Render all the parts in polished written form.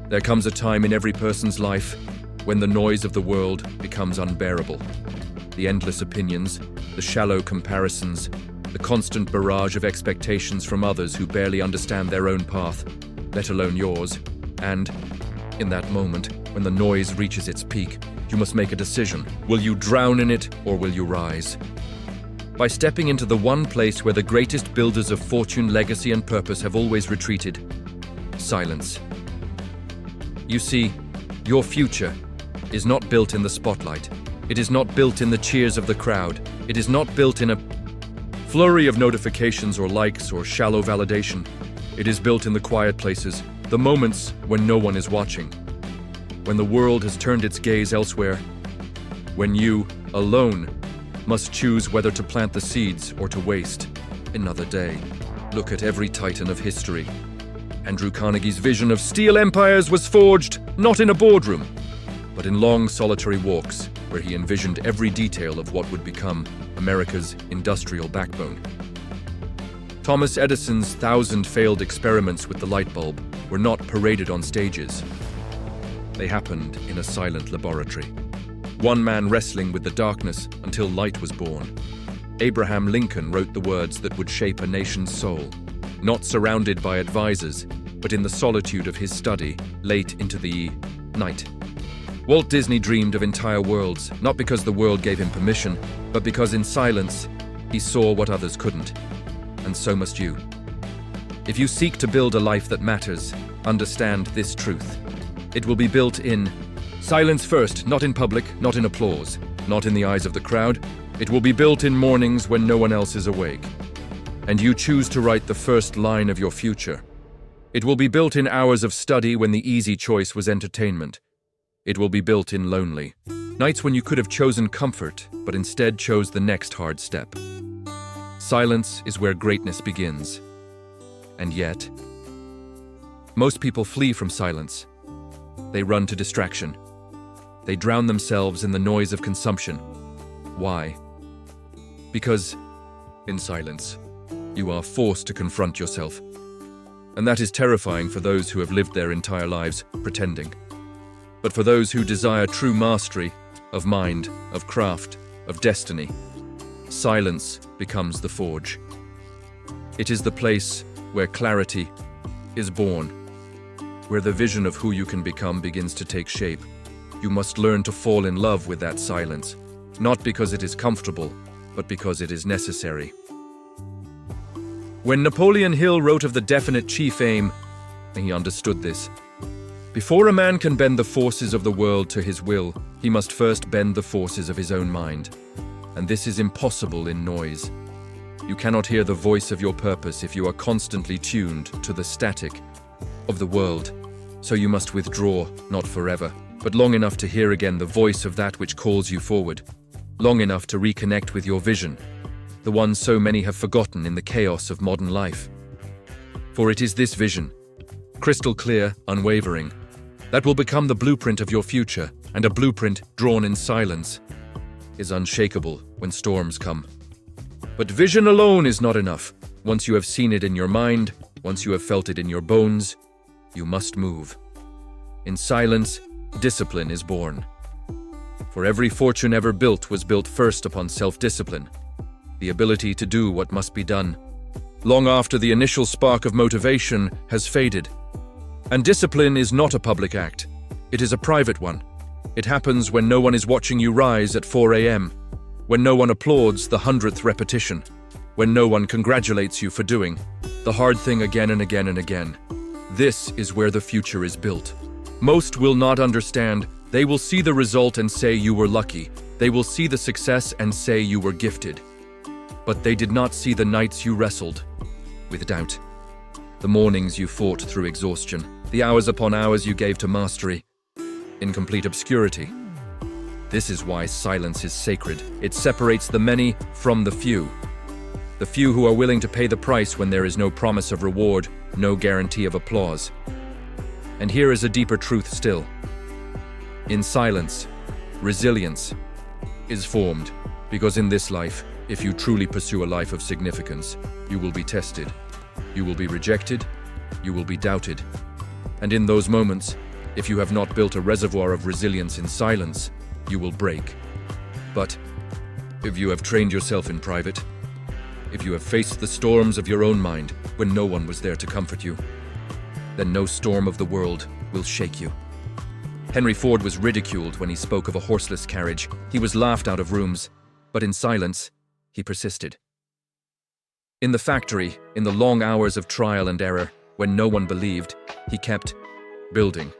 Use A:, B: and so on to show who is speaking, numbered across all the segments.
A: There comes a time in every person's life when the noise of the world becomes unbearable. The endless opinions, the shallow comparisons, the constant barrage of expectations from others who barely understand their own path, let alone yours. And, in that moment, when the noise reaches its peak, you must make a decision. Will you drown in it, or will you rise? By stepping into the one place where the greatest builders of fortune, legacy, and purpose have always retreated: silence. You see, your future is not built in the spotlight. It is not built in the cheers of the crowd. It is not built in a flurry of notifications or likes or shallow validation. It is built in the quiet places, the moments when no one is watching, when the world has turned its gaze elsewhere, when you, alone, must choose whether to plant the seeds or to waste another day. Look at every titan of history. Andrew Carnegie's vision of steel empires was forged not in a boardroom, but in long solitary walks where he envisioned every detail of what would become America's industrial backbone. Thomas Edison's 1,000 failed experiments with the light bulb were not paraded on stages. They happened in a silent laboratory. One man wrestling with the darkness until light was born. Abraham Lincoln wrote the words that would shape a nation's soul, not surrounded by advisors, but in the solitude of his study, late into the night. Walt Disney dreamed of entire worlds, not because the world gave him permission, but because in silence, he saw what others couldn't. And so must you. If you seek to build a life that matters, understand this truth. It will be built in silence first, not in public, not in applause, not in the eyes of the crowd. It will be built in mornings when no one else is awake. And you choose to write the first line of your future. It will be built in hours of study when the easy choice was entertainment. It will be built in lonely nights when you could have chosen comfort, but instead chose the next hard step. Silence is where greatness begins. And yet, most people flee from silence. They run to distraction. They drown themselves in the noise of consumption. Why? Because, in silence, you are forced to confront yourself. And that is terrifying for those who have lived their entire lives pretending. But for those who desire true mastery of mind, of craft, of destiny, silence becomes the forge. It is the place where clarity is born, where the vision of who you can become begins to take shape. You must learn to fall in love with that silence, not because it is comfortable, but because it is necessary. When Napoleon Hill wrote of the definite chief aim, he understood this. Before a man can bend the forces of the world to his will, he must first bend the forces of his own mind. And this is impossible in noise. You cannot hear the voice of your purpose if you are constantly tuned to the static of the world. So you must withdraw, not forever, but long enough to hear again the voice of that which calls you forward, long enough to reconnect with your vision, the one so many have forgotten in the chaos of modern life. For it is this vision, crystal clear, unwavering, that will become the blueprint of your future, and a blueprint drawn in silence is unshakable when storms come. But vision alone is not enough. Once you have seen it in your mind, once you have felt it in your bones, you must move. In silence, discipline is born. For every fortune ever built was built first upon self-discipline, the ability to do what must be done, long after the initial spark of motivation has faded. And discipline is not a public act. It is a private one. It happens when no one is watching you rise at 4 a.m., when no one applauds the 100th repetition, when no one congratulates you for doing the hard thing again and again and again. This is where the future is built. Most will not understand. They will see the result and say you were lucky. They will see the success and say you were gifted. But they did not see the nights you wrestled with doubt, the mornings you fought through exhaustion, the hours upon hours you gave to mastery, in complete obscurity. This is why silence is sacred. It separates the many from the few who are willing to pay the price when there is no promise of reward, no guarantee of applause. And here is a deeper truth still. In silence, resilience is formed, because in this life, if you truly pursue a life of significance, you will be tested, you will be rejected, you will be doubted. And in those moments, If you have not built a reservoir of resilience in silence, you will break. But if you have trained yourself in private, if you have faced the storms of your own mind when no one was there to comfort you, then no storm of the world will shake you. Henry Ford was ridiculed when he spoke of a horseless carriage. He was laughed out of rooms, but in silence, he persisted. In the factory, in the long hours of trial and error, when no one believed, he kept building.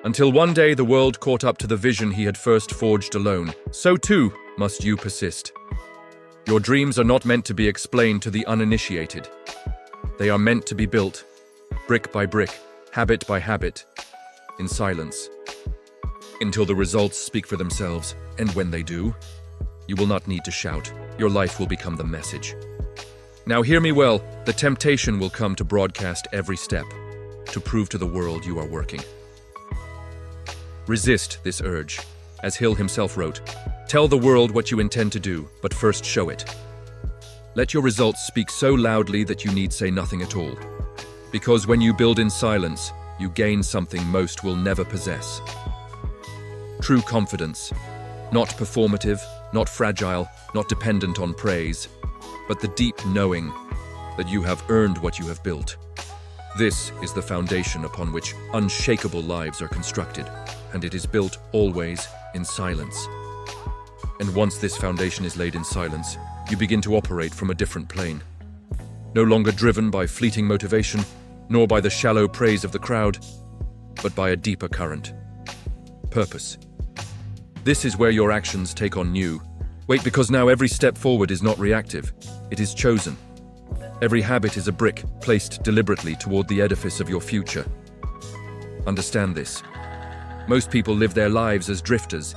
A: Until one day the world caught up to the vision he had first forged alone. So too must you persist. Your dreams are not meant to be explained to the uninitiated. They are meant to be built, brick by brick, habit by habit, in silence, until the results speak for themselves, and when they do, you will not need to shout. Your life will become the message. Now hear me well, the temptation will come to broadcast every step, to prove to the world you are working. Resist this urge. As Hill himself wrote, tell the world what you intend to do, but first show it. Let your results speak so loudly that you need say nothing at all. Because when you build in silence, you gain something most will never possess. True confidence, not performative, not fragile, not dependent on praise, but the deep knowing that you have earned what you have built. This is the foundation upon which unshakable lives are constructed, and it is built always in silence. And once this foundation is laid in silence, you begin to operate from a different plane. No longer driven by fleeting motivation, nor by the shallow praise of the crowd, but by a deeper current. Purpose. This is where your actions take on new weight, because now every step forward is not reactive, it is chosen. Every habit is a brick placed deliberately toward the edifice of your future. Understand this. Most people live their lives as drifters.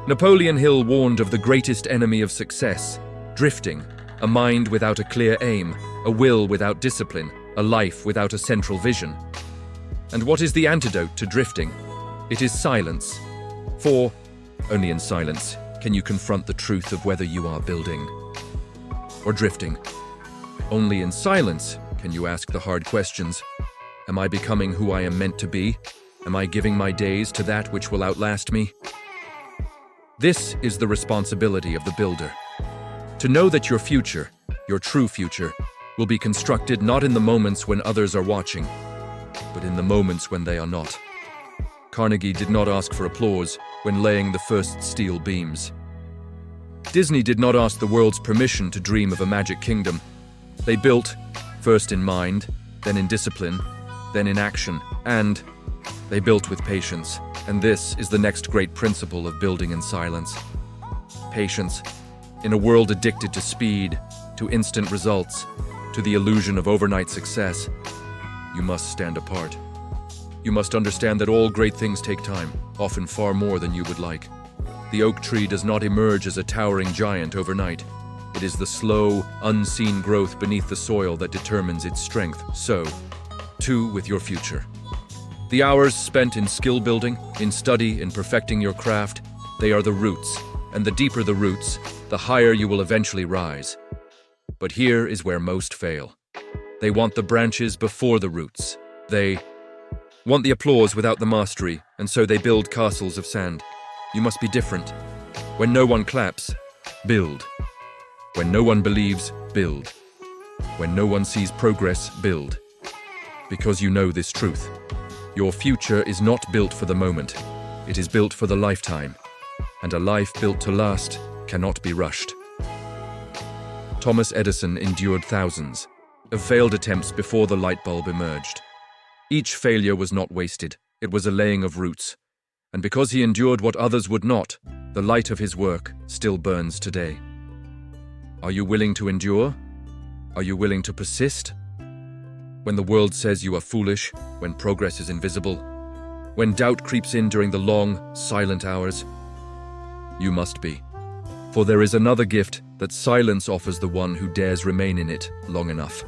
A: Napoleon Hill warned of the greatest enemy of success, drifting, a mind without a clear aim, a will without discipline, a life without a central vision. And what is the antidote to drifting? It is silence. For only in silence can you confront the truth of whether you are building or drifting. Only in silence can you ask the hard questions. Am I becoming who I am meant to be? Am I giving my days to that which will outlast me? This is the responsibility of the builder. To know that your future, your true future, will be constructed not in the moments when others are watching, but in the moments when they are not. Carnegie did not ask for applause when laying the first steel beams. Disney did not ask the world's permission to dream of a magic kingdom. They built, first in mind, then in discipline, then in action, and they built with patience. And this is the next great principle of building in silence. Patience. In a world addicted to speed, to instant results, to the illusion of overnight success, you must stand apart. You must understand that all great things take time, often far more than you would like. The oak tree does not emerge as a towering giant overnight. It is the slow, unseen growth beneath the soil that determines its strength. So, too with your future. The hours spent in skill building, in study, in perfecting your craft, they are the roots. And the deeper the roots, the higher you will eventually rise. But here is where most fail. They want the branches before the roots. They want the applause without the mastery, and so they build castles of sand. You must be different. When no one claps, build. When no one believes, build. When no one sees progress, build. Because you know this truth. Your future is not built for the moment. It is built for the lifetime. And a life built to last cannot be rushed. Thomas Edison endured thousands of failed attempts before the light bulb emerged. Each failure was not wasted. It was a laying of roots. And because he endured what others would not, the light of his work still burns today. Are you willing to endure? Are you willing to persist? When the world says you are foolish, when progress is invisible, when doubt creeps in during the long, silent hours, you must be. For there is another gift that silence offers the one who dares remain in it long enough.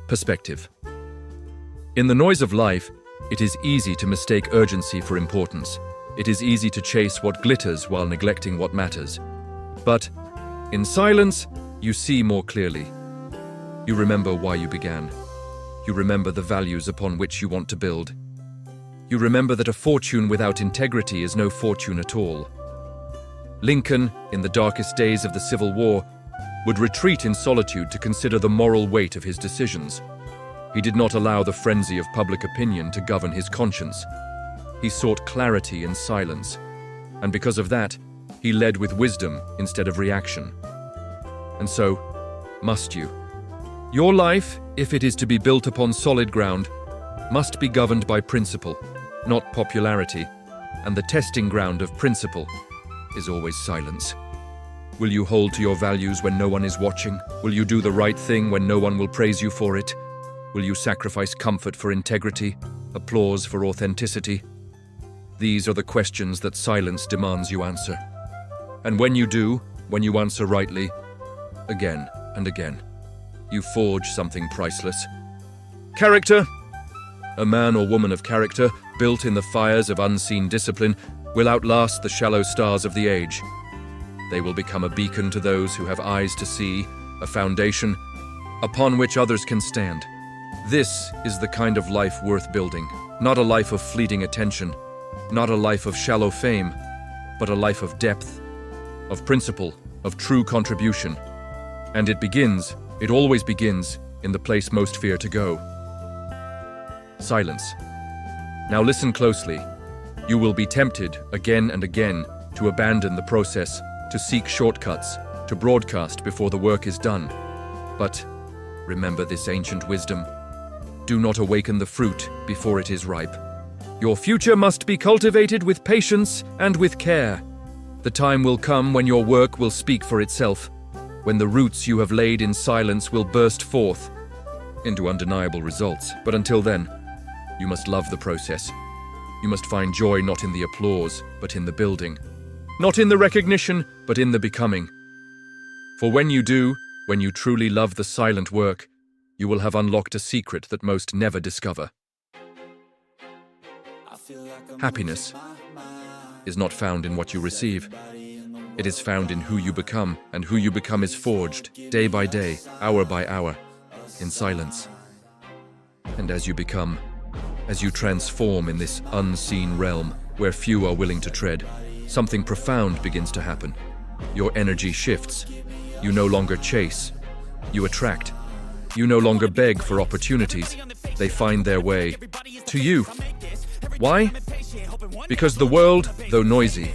A: Perspective. In the noise of life, it is easy to mistake urgency for importance. It is easy to chase what glitters while neglecting what matters. But in silence, you see more clearly. You remember why you began. You remember the values upon which you want to build. You remember that a fortune without integrity is no fortune at all. Lincoln, in the darkest days of the Civil War, would retreat in solitude to consider the moral weight of his decisions. He did not allow the frenzy of public opinion to govern his conscience. He sought clarity in silence, and because of that, he led with wisdom instead of reaction. And so, must you. Your life, if it is to be built upon solid ground, must be governed by principle, not popularity, and the testing ground of principle is always silence. Will you hold to your values when no one is watching? Will you do the right thing when no one will praise you for it? Will you sacrifice comfort for integrity, applause for authenticity? These are the questions that silence demands you answer. And when you do, when you answer rightly, again and again, you forge something priceless. Character. A man or woman of character, built in the fires of unseen discipline, will outlast the shallow stars of the age. They will become a beacon to those who have eyes to see, a foundation upon which others can stand. This is the kind of life worth building, not a life of fleeting attention, not a life of shallow fame, but a life of depth, of principle, of true contribution. And it always begins, in the place most fear to go. Silence. Now listen closely. You will be tempted again and again to abandon the process, to seek shortcuts, to broadcast before the work is done. But remember this ancient wisdom. Do not awaken the fruit before it is ripe. Your future must be cultivated with patience and with care. The time will come when your work will speak for itself, when the roots you have laid in silence will burst forth into undeniable results. But until then, you must love the process. You must find joy not in the applause, but in the building. Not in the recognition, but in the becoming. For when you do, when you truly love the silent work, you will have unlocked a secret that most never discover. Happiness is not found in what you receive. It is found in who you become, and who you become is forged, day by day, hour by hour, in silence. And as you become, as you transform in this unseen realm where few are willing to tread, something profound begins to happen. Your energy shifts. You no longer chase. You attract. You no longer beg for opportunities. They find their way to you. Why? Because the world, though noisy,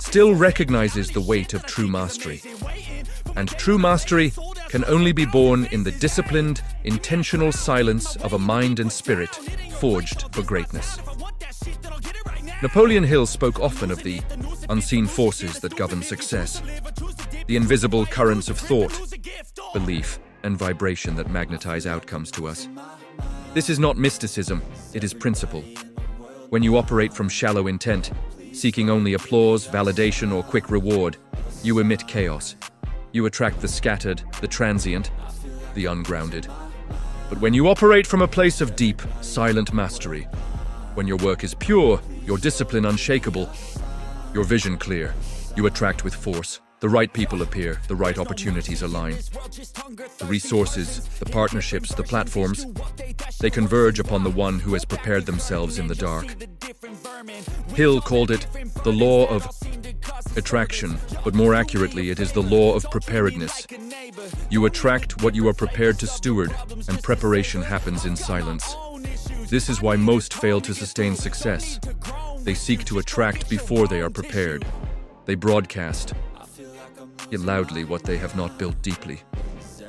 A: still recognizes the weight of true mastery. And true mastery can only be born in the disciplined, intentional silence of a mind and spirit forged for greatness. Napoleon Hill spoke often of the unseen forces that govern success, the invisible currents of thought, belief, and vibration that magnetize outcomes to us. This is not mysticism, it is principle. When you operate from shallow intent, seeking only applause, validation, or quick reward, you emit chaos. You attract the scattered, the transient, the ungrounded. But when you operate from a place of deep, silent mastery, when your work is pure, your discipline unshakable, your vision clear, you attract with force. The right people appear, the right opportunities align. The resources, the partnerships, the platforms, they converge upon the one who has prepared themselves in the dark. Hill called it the law of attraction, but more accurately, it is the law of preparedness. You attract what you are prepared to steward, and preparation happens in silence. This is why most fail to sustain success. They seek to attract before they are prepared. They broadcast, yet loudly, what they have not built deeply.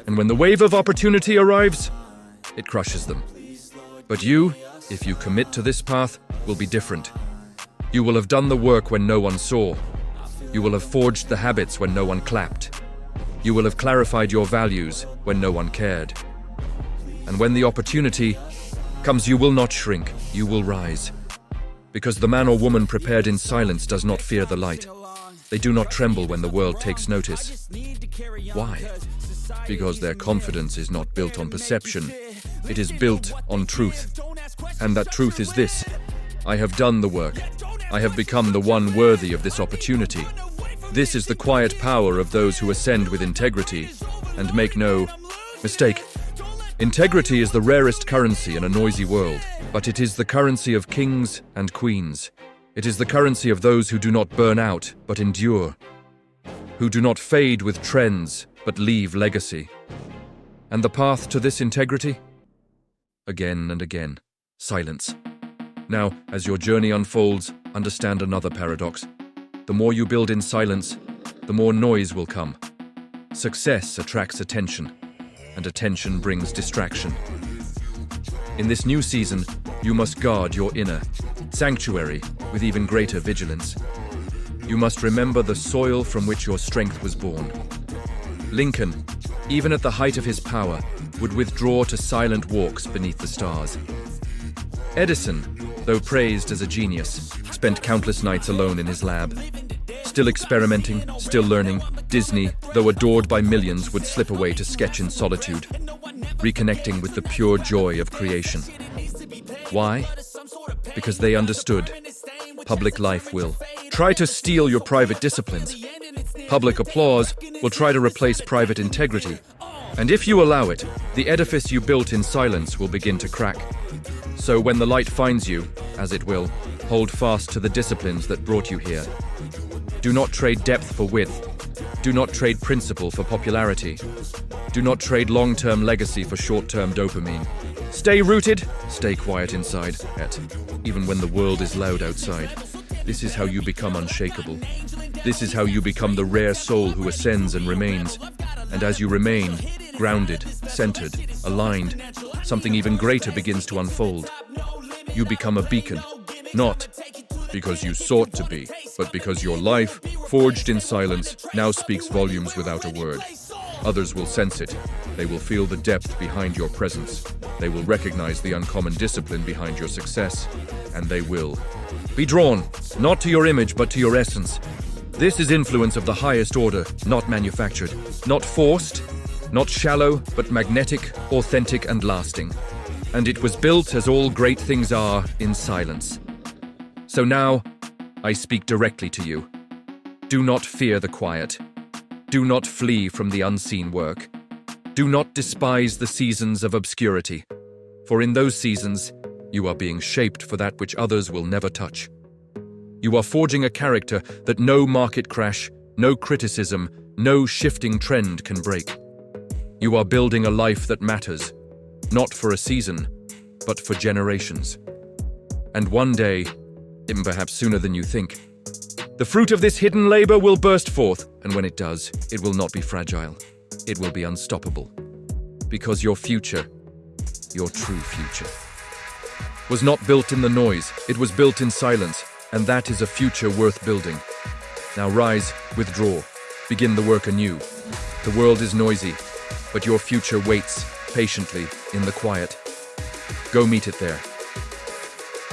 A: And when the wave of opportunity arrives, it crushes them. But you, if you commit to this path, will be different. You will have done the work when no one saw. You will have forged the habits when no one clapped. You will have clarified your values when no one cared. And when the opportunity comes, you will not shrink, you will rise. Because the man or woman prepared in silence does not fear the light. They do not tremble when the world takes notice. Why? Because their confidence is not built on perception. It is built on truth. And that truth is this: I have done the work. I have become the one worthy of this opportunity. This is the quiet power of those who ascend with integrity. And make no mistake, Integrity is the rarest currency in a noisy world, but it is the currency of kings and queens. It is the currency of those who do not burn out, but endure, who do not fade with trends, but leave legacy. And the path to this integrity? Again and again, silence. Now, as your journey unfolds, understand another paradox. The more you build in silence, the more noise will come. Success attracts attention, and attention brings distraction. In this new season, you must guard your inner sanctuary with even greater vigilance. You must remember the soil from which your strength was born. Lincoln, even at the height of his power, would withdraw to silent walks beneath the stars. Edison, though praised as a genius, spent countless nights alone in his lab. Still experimenting, still learning, Disney, though adored by millions, would slip away to sketch in solitude, reconnecting with the pure joy of creation. Why? Because they understood. Public life will try to steal your private disciplines. Public applause will try to replace private integrity. And if you allow it, the edifice you built in silence will begin to crack. So when the light finds you, as it will, hold fast to the disciplines that brought you here. Do not trade depth for width. Do not trade principle for popularity. Do not trade long-term legacy for short-term dopamine. Stay rooted, stay quiet inside, even when the world is loud outside. This is how you become unshakable. This is how you become the rare soul who ascends and remains. And as you remain, grounded, centered, aligned, something even greater begins to unfold. You become a beacon, not because you sought to be, but because your life, forged in silence, now speaks volumes without a word. Others will sense it. They will feel the depth behind your presence. They will recognize the uncommon discipline behind your success, and they will be drawn, not to your image, but to your essence. This is influence of the highest order, not manufactured, not forced, not shallow, but magnetic, authentic, and lasting. And it was built, as all great things are, in silence. So now, I speak directly to you. Do not fear the quiet. Do not flee from the unseen work. Do not despise the seasons of obscurity, for in those seasons, you are being shaped for that which others will never touch. You are forging a character that no market crash, no criticism, no shifting trend can break. You are building a life that matters, not for a season, but for generations. And one day, even perhaps sooner than you think, the fruit of this hidden labor will burst forth, and when it does, it will not be fragile. It will be unstoppable. Because your future, your true future, was not built in the noise, it was built in silence, and that is a future worth building. Now rise, withdraw, begin the work anew. The world is noisy, but your future waits patiently in the quiet. Go meet it there.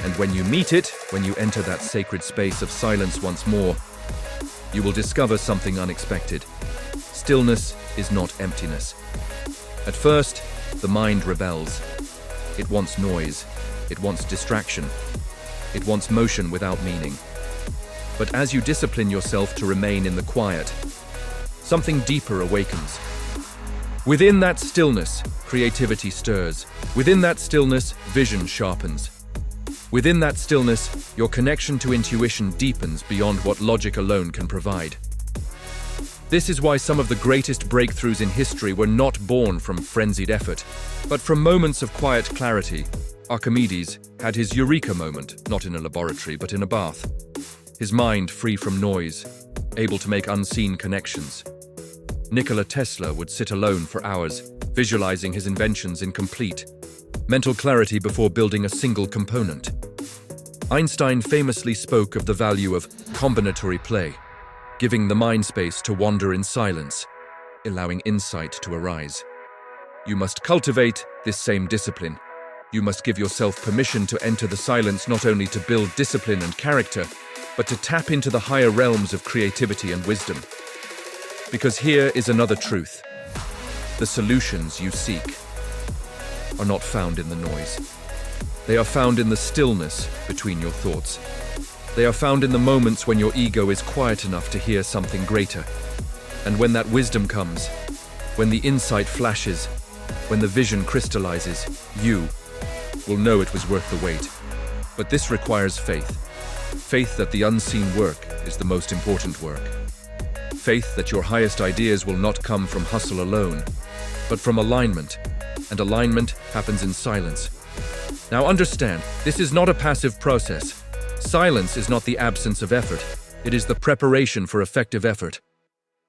A: And when you meet it, when you enter that sacred space of silence once more, you will discover something unexpected. Stillness is not emptiness. At first, the mind rebels. It wants noise. It wants distraction. It wants motion without meaning. But as you discipline yourself to remain in the quiet, something deeper awakens. Within that stillness, creativity stirs. Within that stillness, vision sharpens. Within that stillness, your connection to intuition deepens beyond what logic alone can provide. This is why some of the greatest breakthroughs in history were not born from frenzied effort, but from moments of quiet clarity. Archimedes had his eureka moment, not in a laboratory, but in a bath. His mind free from noise, able to make unseen connections. Nikola Tesla would sit alone for hours, visualizing his inventions in complete mental clarity before building a single component. Einstein famously spoke of the value of combinatory play, giving the mind space to wander in silence, allowing insight to arise. You must cultivate this same discipline. You must give yourself permission to enter the silence not only to build discipline and character, but to tap into the higher realms of creativity and wisdom. Because here is another truth. The solutions you seek are not found in the noise. They are found in the stillness between your thoughts. They are found in the moments when your ego is quiet enough to hear something greater. And when that wisdom comes, when the insight flashes, when the vision crystallizes, you will know it was worth the wait. But this requires faith. Faith that the unseen work is the most important work. Faith that your highest ideas will not come from hustle alone, but from alignment. And alignment happens in silence. Now understand, this is not a passive process. Silence is not the absence of effort. It is the preparation for effective effort.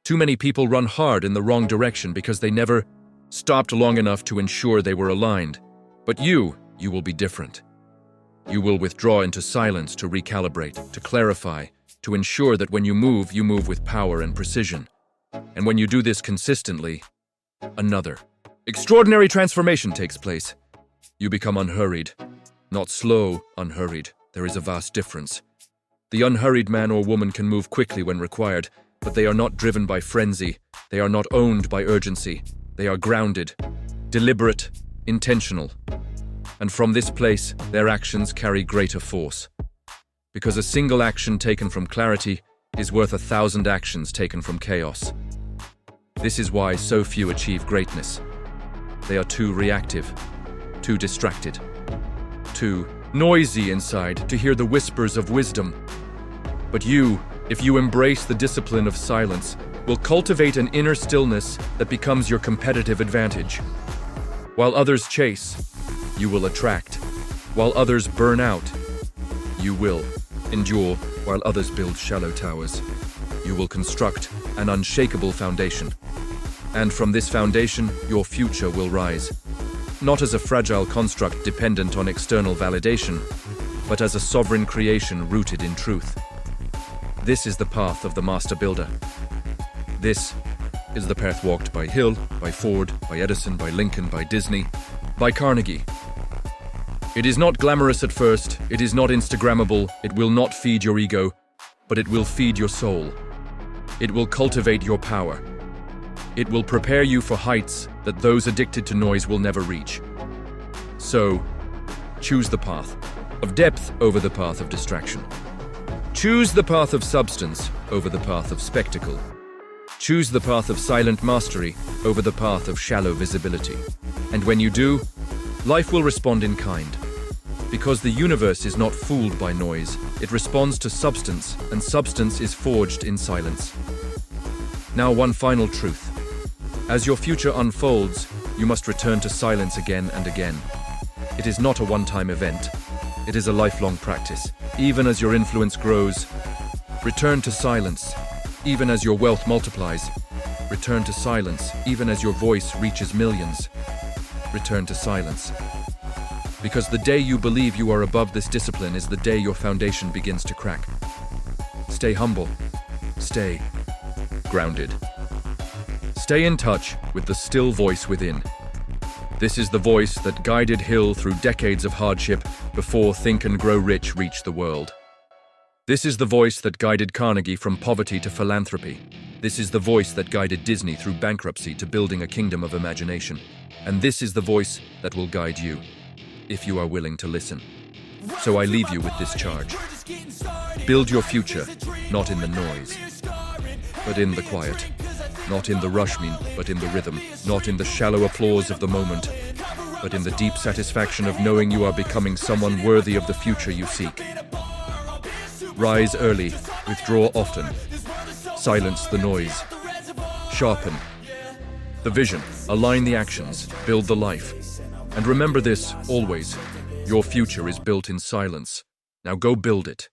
A: Too many people run hard in the wrong direction because they never stopped long enough to ensure they were aligned. But you will be different. You will withdraw into silence to recalibrate, to clarify, to ensure that when you move with power and precision. And when you do this consistently, another extraordinary transformation takes place. You become unhurried. Not slow, unhurried. There is a vast difference. The unhurried man or woman can move quickly when required, but they are not driven by frenzy. They are not owned by urgency. They are grounded, deliberate, intentional. And from this place, their actions carry greater force. Because a single action taken from clarity is worth 1,000 actions taken from chaos. This is why so few achieve greatness. They are too reactive, too distracted, too noisy inside to hear the whispers of wisdom. But you, if you embrace the discipline of silence, will cultivate an inner stillness that becomes your competitive advantage. While others chase, you will attract. While others burn out, you will endure. While others build shallow towers, you will construct an unshakable foundation. And from this foundation, your future will rise. Not as a fragile construct dependent on external validation, but as a sovereign creation rooted in truth. This is the path of the master builder. This is the path walked by Hill, by Ford, by Edison, by Lincoln, by Disney, by Carnegie. It is not glamorous at first, it is not Instagrammable, it will not feed your ego, but it will feed your soul. It will cultivate your power. It will prepare you for heights that those addicted to noise will never reach. So, choose the path of depth over the path of distraction. Choose the path of substance over the path of spectacle. Choose the path of silent mastery over the path of shallow visibility. And when you do, life will respond in kind. Because the universe is not fooled by noise, it responds to substance, and substance is forged in silence. Now, one final truth. As your future unfolds, you must return to silence again and again. It is not a one-time event. It is a lifelong practice. Even as your influence grows, return to silence. Even as your wealth multiplies, return to silence. Even as your voice reaches millions, return to silence. Because the day you believe you are above this discipline is the day your foundation begins to crack. Stay humble. Stay grounded. Stay in touch with the still voice within. This is the voice that guided Hill through decades of hardship before Think and Grow Rich reached the world. This is the voice that guided Carnegie from poverty to philanthropy. This is the voice that guided Disney through bankruptcy to building a kingdom of imagination. And this is the voice that will guide you, if you are willing to listen. So I leave you with this charge. Build your future, not in the noise, but in the quiet. Not in the rush, but in the rhythm. Not in the shallow applause of the moment, but in the deep satisfaction of knowing you are becoming someone worthy of the future you seek. Rise early, withdraw often. Silence the noise. Sharpen the vision, align the actions, build the life. And remember this, always. Your future is built in silence. Now go build it.